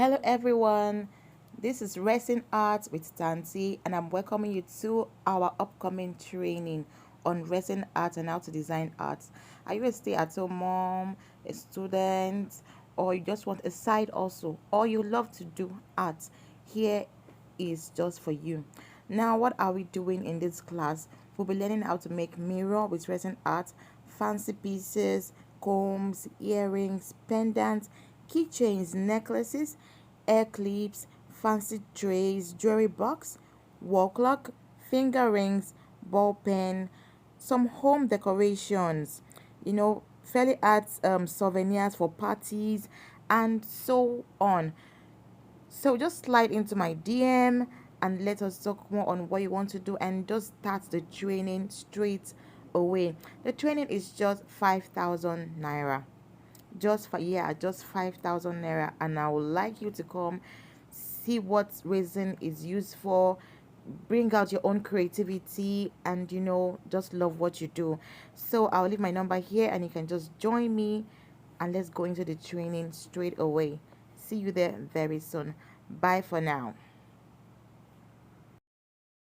Hello everyone, this is Resin Art with Tanti, and I'm welcoming you to our upcoming training on resin art and how to design art. Are you a stay-at-home mom, a student, or you just want a side also, or you love to do art? Here is just for you. Now, what are we doing in this class? We'll be learning how to make mirror with resin art, fancy pieces, combs, earrings, pendants, keychains, necklaces, hair clips, fancy trays, jewelry box, wall clock, finger rings, ball pen, some home decorations, fairly arts souvenirs for parties, and so on. So just slide into my DM and let us talk more on what you want to do and just start the training straight away. The training is just 5,000 naira. Just 5,000 naira, and I would like you to come see what resin is used for, bring out your own creativity, and just love what you do. So I'll leave my number here and you can just join me and let's go into the training straight away. See you there very soon. Bye for now.